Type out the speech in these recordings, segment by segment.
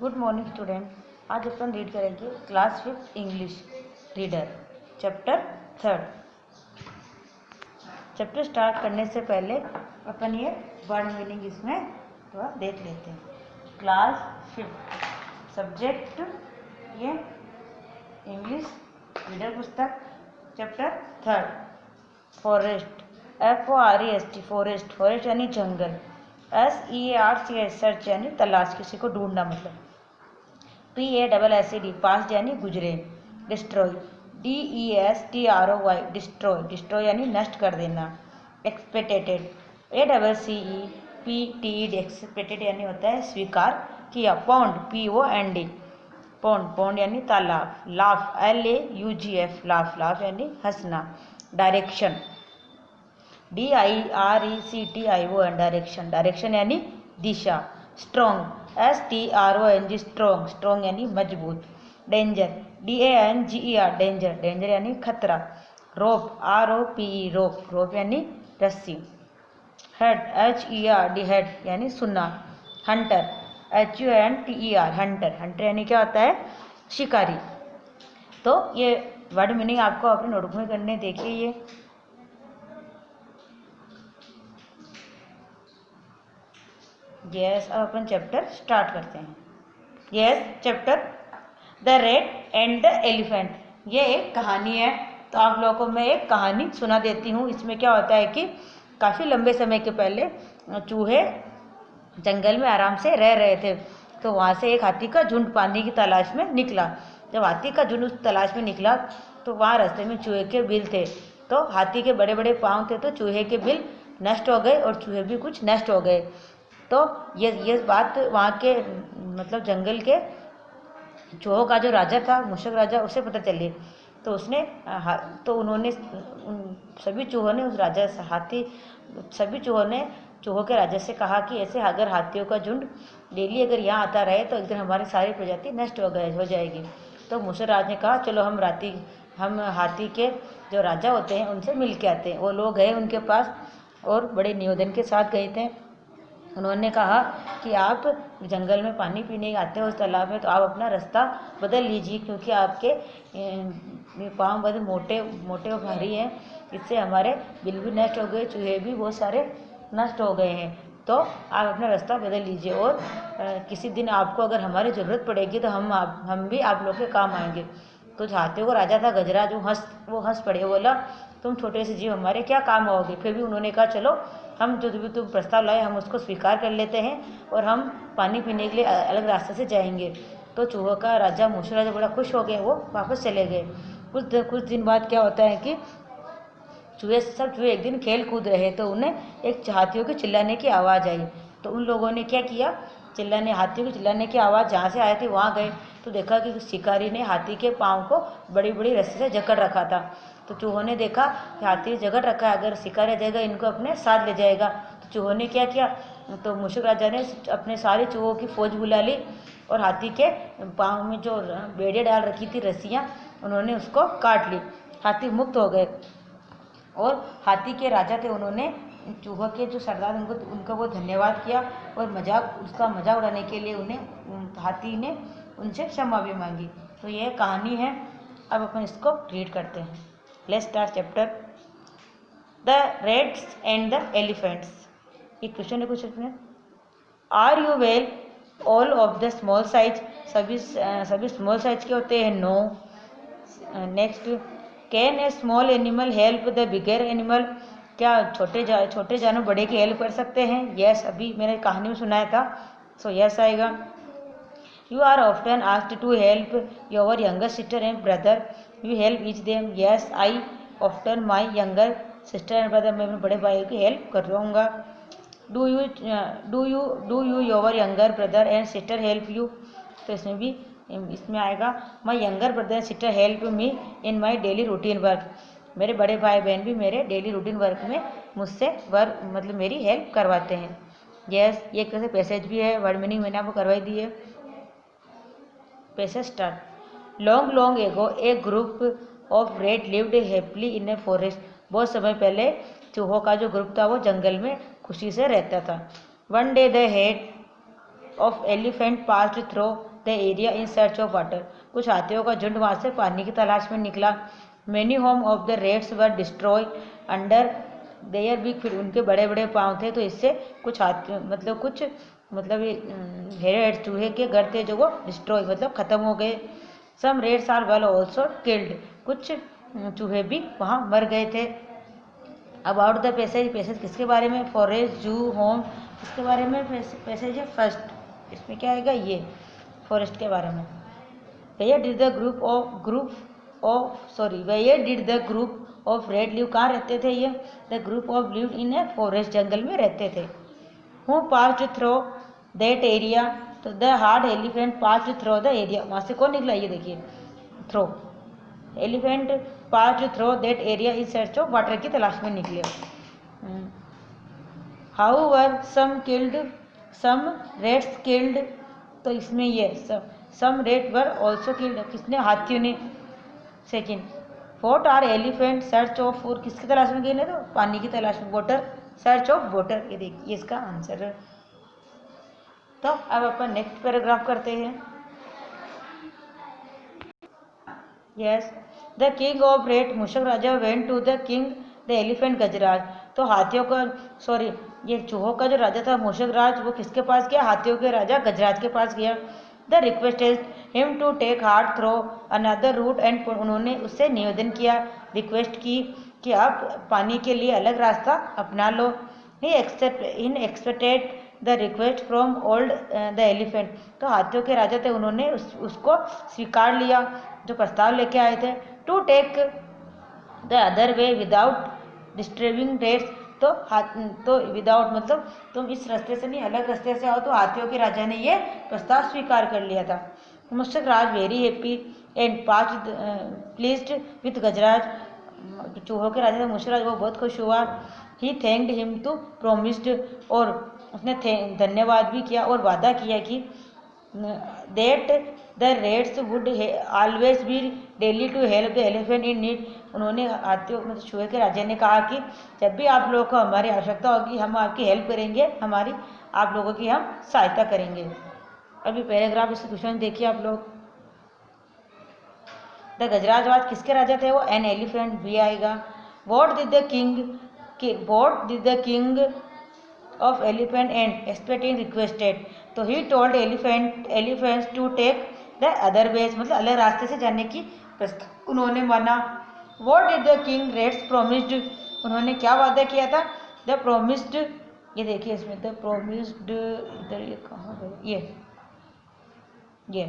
Good morning student. आज अपन read करेंगे class 5 English reader chapter 3। Chapter start करने से पहले अपन ये वर्ड मीनिंग इसमें थोड़ा देख लेते हैं। क्लास 5 सब्जेक्ट ये इंग्लिश रीडर पुस्तक chapter 3। Forest FOREST forest, forest यानी जंगल। SEARCH सर्च यानी तलाश, किसी को ढूंढना मतलब। PASSED पास्ट यानी गुजरे। डिस्ट्रॉय DESTROY डिस्ट्रॉय, डिस्ट्रॉय यानी नष्ट कर देना। एक्सपेक्टेड ACCEPTED एक्सपेक्टेड यानी होता है स्वीकार किया। पॉन्ड POND पॉन्ड, पॉन्ड यानी तालाब। लाफ LAUGH लाफ, लाफ यानी हंसना। डायरेक्शन DIRECTION डायरेक्शन, डायरेक्शन यानी दिशा। स्ट्रॉन्ग STRONG स्ट्रॉन्ग, स्ट्रॉन्ग यानी मजबूत। डेंजर DANGER डेंजर, डेंजर यानी खतरा। रोप ROPE रोप, रोप यानी रस्सी। हेड HERD हेड यानी सुना। हंटर HUNTER हंटर, हंटर यानी क्या होता है शिकारी। तो ये वर्ड मीनिंग आपको अपने नोटबुक में करने देखिए। ये यस, अब अपन चैप्टर स्टार्ट करते हैं। Yes chapter the rat and the elephant, ये एक कहानी है। तो आप लोगों को मैं एक कहानी सुना देती हूँ। इसमें क्या होता है कि काफ़ी लंबे समय के पहले चूहे जंगल में आराम से रह रहे थे। तो वहाँ से एक हाथी का झुंड पानी की तलाश में निकला। जब हाथी का झुंड उस तलाश में निकला तो वहाँ रास्ते में चूहे के बिल थे। तो हाथी के बड़े बड़े पाँव थे, तो चूहे के बिल नष्ट हो गए और चूहे भी कुछ नष्ट हो गए। तो ये बात वहाँ के मतलब जंगल के चूहों का जो राजा था, मूषक राजा, उसे पता चली। तो उसने तो उन्होंने सभी चूहों ने उस राजा से सभी चूहों ने चूहों के राजा से कहा कि ऐसे अगर हाथियों का झुंड डेली अगर यहाँ आता रहे तो एक दिन हमारी सारी प्रजाति नष्ट हो जाएगी। तो मूषक राज ने कहा चलो हम हाथी के जो राजा होते हैं उनसे मिल के आते हैं। वो लोग गए उनके पास और बड़े निवेदन के साथ गए थे। उन्होंने कहा कि आप जंगल में पानी पीने आते हो उस तालाब में, तो आप अपना रास्ता बदल लीजिए, क्योंकि आपके पाँव बहुत मोटे मोटे और भारी हैं। इससे हमारे बिल भी नष्ट हो गए, चूहे भी बहुत सारे नष्ट हो गए हैं। तो आप अपना रास्ता बदल लीजिए और किसी दिन आपको अगर हमारी ज़रूरत पड़ेगी तो हम भी आप लोग के काम आएंगे। तो हाथियों का राजा था गजरा, जो हंस पड़े, बोला तुम छोटे से जीव हमारे क्या काम आओगे। फिर भी उन्होंने कहा चलो हम जो भी तुम प्रस्ताव लाए हम उसको स्वीकार कर लेते हैं और हम पानी पीने के लिए अलग रास्ते से जाएंगे। तो चूहों का राजा मूषक राजा बड़ा खुश हो गए, वो वापस चले गए। कुछ दिन बाद क्या होता है कि सब चूहे एक दिन खेल कूद रहे, तो उन्हें एक हाथियों के चिल्लाने की आवाज़ आई। तो उन लोगों ने क्या किया, हाथियों के चिल्लाने की आवाज़ जहाँ से आई थी वहाँ गए, तो देखा कि शिकारी ने हाथी के पाँव को बड़ी बड़ी रस्सी से जकड़ रखा था। तो चूहों ने देखा कि हाथी जकड़ रखा है, अगर शिकारी जाएगा इनको अपने साथ ले जाएगा। तो चूहों ने क्या किया, तो मूषक राजा ने अपने सारे चूहों की फौज बुला ली और हाथी के पाँव में जो बेड़ियाँ डाल रखी थी रस्सियाँ, उन्होंने उसको काट ली। हाथी मुक्त हो गए। और हाथी के राजा थे, उन्होंने चूहों के जो सरदार उनका वो धन्यवाद किया और उसका मजाक उड़ाने के लिए हाथी ने उनसे क्षमा भी मांगी। तो यह कहानी है। अब अपन इसको रीड करते हैं। Let's start chapter the rats and the elephants. एक क्वेश्चन है कुछ इसमें। Are you well all of the small size, सभी स्मॉल साइज के होते हैं। No. Next, can a small animal help the bigger animal, क्या छोटे जानवर बड़े की हेल्प कर सकते हैं। यस, अभी मैंने कहानी में सुनाया था, सो यस आएगा। You are often asked to help your younger sister and brother, you help each them. Yes, I often my younger sister and brother, मैं अपने बड़े भाई की हेल्प कर दूँगा। Do you your younger brother and sister help you, तो इसमें आएगा my younger brother and sister help me in my daily routine work, मेरे बड़े भाई बहन भी मेरे डेली रूटीन वर्क में मुझसे मतलब मेरी हेल्प करवाते हैं। यस, ये कैसे पैसेज भी है, वर्ड मीनिंग मैंने आपको करवाई दी है। Passage start. Long ago A group of red lived happily in a forest, बहुत समय पहले चूहों का जो ग्रुप था वो जंगल में खुशी से रहता था। One day the head of elephant passed through the area in search of water. कुछ हाथियों का झुंड वहाँ से पानी की तलाश में निकला। Many home of the Reds were destroy under their big feet. उनके बड़े बड़े पाँव थे तो इससे कुछ हाथी मतलब रेड्स चूहे के घर थे जो वो डिस्ट्रॉय मतलब ख़त्म हो गए। Some rats are well also killed. कुछ चूहे भी वहाँ मर गए थे। अबाउट द पैसेज, पैसेज किसके बारे में? फॉरेस्ट, जू, होम, किसके बारे में पैसेज है? फर्स्ट। इसमें क्या आएगा? ये फॉरेस्ट के बारे में। Where did the group of rat live? कहाँ रहते थे ये? The group of live in a forest, जंगल में रहते थे। Who passed through that area? तो the herd elephant passed through the area. वहाँ से कौन निकला? ये देखिए, through. Elephant passed through that area is search of water की तलाश में निकले। However some killed, some rats killed. तो इसमें ये सम रेड वर ऑल्सो किल्ड, किसने? हाथियों ने। Second, what are elephant search of for? किसकी तलाश में गए? तो पानी की तलाश में। Water, search of water. ये देखिए इसका आंसर है। तो अब अपन नेक्स्ट पैराग्राफ करते हैं। Yes, the king of rat, मूषक राजा, went to the king the elephant Gajraj. तो हाथियों का ये चूहों का जो राजा था मूषक राज, वो किसके पास गया? हाथियों के राजा गजराज के पास गया। They requested him to take hard throw another route and, उन्होंने उससे निवेदन किया, रिक्वेस्ट की कि आप पानी के लिए अलग रास्ता अपना लो। He expected the request from old the elephant. तो हाथियों के राजा थे, उन्होंने उसको स्वीकार लिया जो प्रस्ताव लेके आए थे। To take the other way without disturbing rats. तो विदाउट मतलब तुम इस रास्ते से नहीं, अलग रास्ते से आओ। तो हाथियों के राजा ने ये प्रस्ताव स्वीकार कर लिया था। मूषक राज very happy and pleased with Gajraj. चूहों के राजा मूषक राज वो बहुत खुश हुआ। He thanked him to promised, और उसने धन्यवाद भी किया और वादा किया कि that the rats would always be डेली to help the elephant in need. उन्होंने हाथियों मतलब चूहे के राजा ने कहा कि जब भी आप लोगों को हमारी आवश्यकता होगी हम आपकी हेल्प करेंगे, आप लोगों की हम सहायता करेंगे। अभी पैराग्राफ इस क्वेश्चन देखिए आप लोग। द गजराजवाद किसके राजा थे? वो एन एलिफेंट भी आएगा। What did the king of elephant and expecting requested? तो he told elephants to take the other ways, मतलब अलग रास्ते से जाने की उन्होंने माना। What did the king rats promised? उन्होंने क्या वादा किया था? द प्रोमिस्ड, ये देखिए इसमें द प्रोमिस्ड, इधर ये कहाँ गए? ये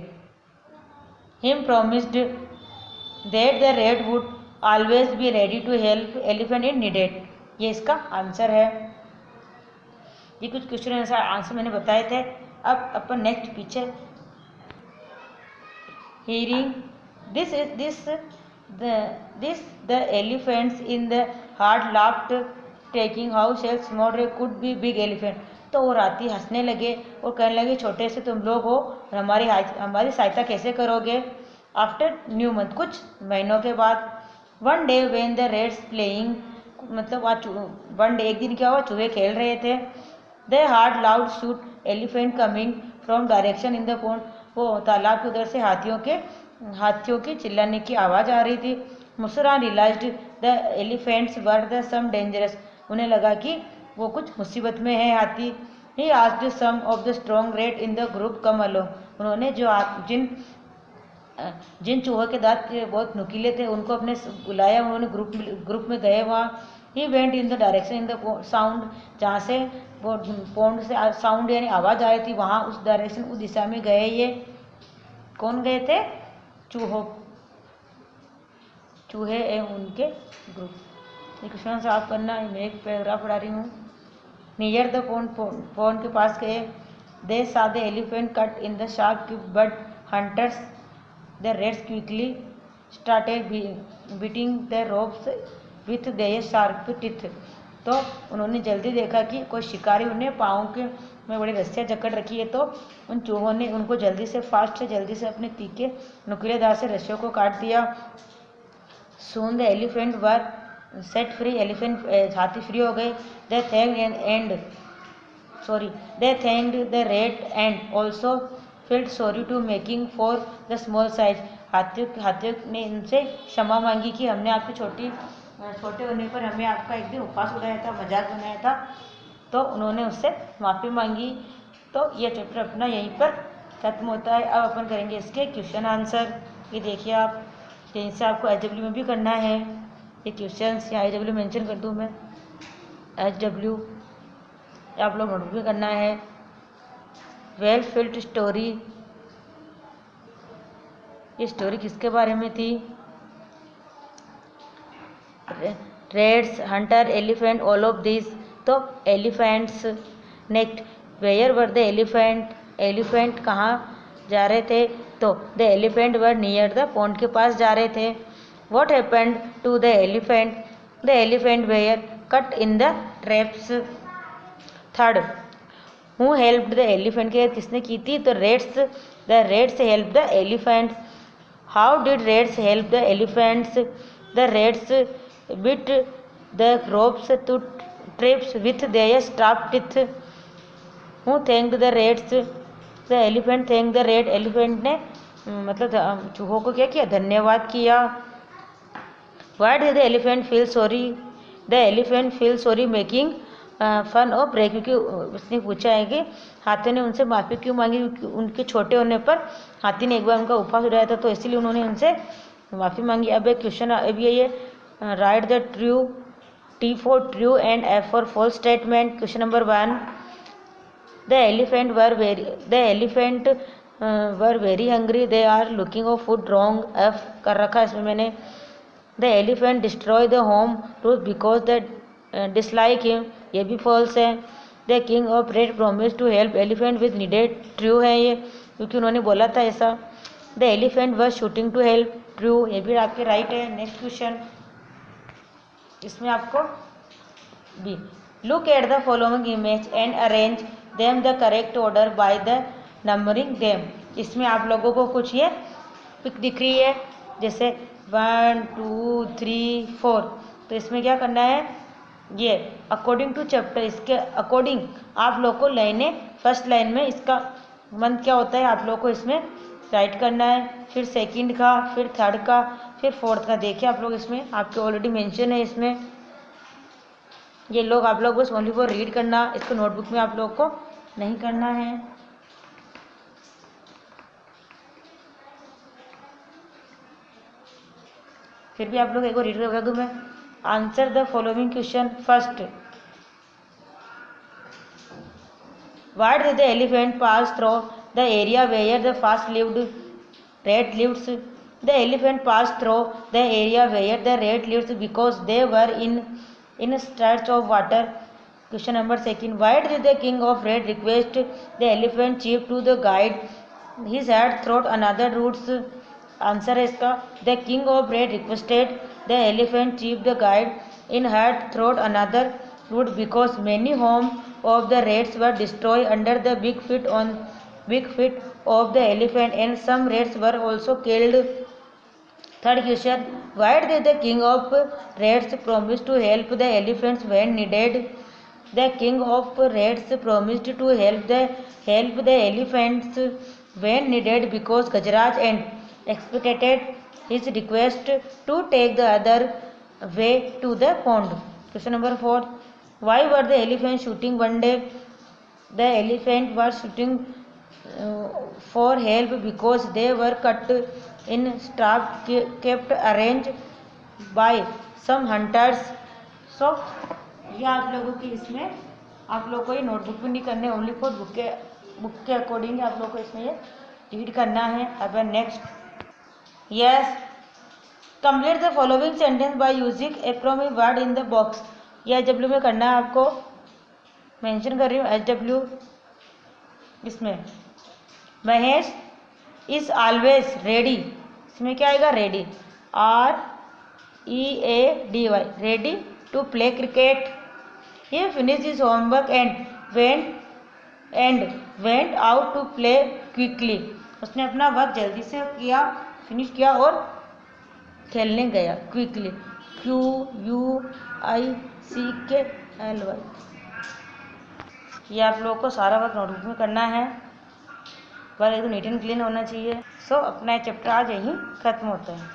him promised that the rat would always be ready to help elephant in needed. ये इसका आंसर है। ये कुछ क्वेश्चन आंसर मैंने बताए थे। अब अपन नेक्स्ट पीछे hearing this the elephants in the herd laughed, taking how shall small could be big elephant। तो वो राती हंसने लगे और कहने लगे छोटे से तुम लोग हो, हमारी सहायता कैसे करोगे? आफ्टर न्यू मंथ, कुछ महीनों के बाद। One day when the Reds playing, मतलब आज वन डे एक दिन क्या हुआ? चूहे खेल रहे थे। They heard loud shout elephant coming from direction in the pond. वो तालाब के उधर से हाथियों की चिल्लाने की आवाज़ आ रही थी। मुसरा realised the elephants were the some dangerous. उन्हें लगा कि वो कुछ मुसीबत में है हाथी। He asked some of the strong rat in the group come along. उन्होंने जिन चूहों के दांत बहुत नुकीले थे उनको अपने बुलाया। उन्होंने ग्रुप में गए वहाँ। He went in the direction in the sound, जहाँ से वो पौंड से साउंड यानी आवाज़ आ रही थी, वहाँ उस डायरेक्शन उस दिशा में गए। ये कौन गए थे? चूहे एवं उनके ग्रुप। ये क्वेश्चन सॉल्व करना है। मैं एक पैराग्राफ पढ़ा रही हूँ। नियर द पौंड के पास गए। दे सा the elephant cut in the sharp but hunters the Reds quickly started beating the ropes with their sharp teeth. तो उन्होंने जल्दी देखा कि कोई शिकारी उन्हें पाँव के में बड़ी रस्सियाँ जकड़ रखी है। तो उन चूहों ने उनको जल्दी से अपने तीखे नुकीले दांत से रस्सियों को काट दिया। Soon the elephant were set free. हाथी फ्री हो गए। They thanked the rat and also felt sorry to making for the small size. हाथियों ने इनसे क्षमा मांगी कि हमने आपके छोटे होने पर हमें आपका एक दिन उपहास उड़ाया था, मजाक बनाया था, तो उन्होंने उससे माफ़ी मांगी। तो ये चैप्टर अपना यहीं पर खत्म होता है। अब अपन करेंगे इसके क्वेश्चन आंसर। ये देखिए आप, जैसे आपको HW में भी करना है ये क्वेश्चंस, या HW मेंशन कर दूँ मैं, HW आप लोग नोट भी करना है। वेल फिल्ड स्टोरी, ये स्टोरी किसके बारे में थी? Rats, hunter, elephant, all of this. तो elephants. Next, where were the elephant, elephant कहाँ जा रहे थे? तो the elephant were near the pond, के पास जा रहे थे। What happened to the elephant, the elephant were caught in the traps. Third, who helped the elephant, के किसने की थी? तो rats, the rats help the elephant. How did rats help the elephants, the rats bit the ropes to traps with their sharp teeth. Who thanked the rats, the elephant thanked the rat, elephant ने मतलब चूहों को क्या किया? धन्यवाद किया। Why did the elephant feel sorry, the elephant feel sorry making fun of rat, क्योंकि उसने पूछा है कि हाथी ने उनसे माफ़ी क्यों मांगी? उनके छोटे होने पर हाथी ने एक बार उनका उपहास उड़ाया था, तो इसीलिए उन्होंने उनसे माफ़ी मांगी। अब एक क्वेश्चन, अब ये right the true, T for true and F for false statement. Question number 1, the elephant were very hungry, they are looking for food. Wrong, F कर रखा है इसमें मैंने। The elephant destroy the home truth because they dislike him, ये भी false है। The king of red promised to help elephant with needed, true है ये, क्योंकि उन्होंने बोला था ऐसा। The elephant was shooting to help, true, ये भी आपके राइट है। नेक्स्ट क्वेश्चन, इसमें आपको B, look at the following image and arrange them the correct order by the numbering them. इसमें आप लोगों को कुछ ये पिक दिख रही है, जैसे 1 2 3 4, तो इसमें क्या करना है? ये अकॉर्डिंग टू चैप्टर, इसके अकॉर्डिंग आप लोग को लाइनें, फर्स्ट लाइन में इसका मंथ क्या होता है आप लोग को इसमें राइट करना है, फिर सेकंड का, फिर थर्ड का, फिर फोर्थ का। देखिए आप लोग इसमें आपके ऑलरेडी मेंशन है इसमें, ये लोग आप लोग बस ओनली फॉर रीड करना, इसको नोटबुक में आप लोग को नहीं करना है। फिर भी आप लोग एक बार रीड कर दूँ मैं। Answer the following question. First, why did the elephant pass through the area where the fast lived rat lives? The elephant passed through the area where the rat lives because they were in search of water. Question number 2, why did the king of rat request the elephant chief to the guide his had through another routes? Answer है इसका, the king of rat requested the elephant chief the guide in had through another route because many homes of the rats were destroyed under the big feet of the elephant and some rats were also killed. Third question, why did the king of rats promise to help the elephants when needed? The king of rats promised to help the elephants when needed because Gajraj and expected his request to take the other way to the pond. Question number 4, why were the elephants shooting one day? The elephant was shooting for help because they were cut in staff kept arranged by some hunters. So ये आप लोगों की इसमें आप लोग को ये notebook भी नहीं करने, ओनली फॉर बुक के अकॉर्डिंग आप लोग को इसमें ये रीड करना है। अब next, yes, complete the following sentence by using appropriate word in the box. ये HW में करना है, आपको मेंशन कर रही हूँ HW। इसमें महेश इज ऑलवेज रेडी, इसमें क्या आएगा? Ready, READY, ready to play cricket. He finish his homework and went out to play quickly, उसने अपना वर्क जल्दी से किया, फिनिश किया और खेलने गया। Quickly, QUICKLY। ये आप लोगों को सारा वर्क नोटबुक में करना है। बार एकदम नीट एंड क्लीन होना चाहिए। सो अपना चैप्टर आज यहीं ख़त्म होता है।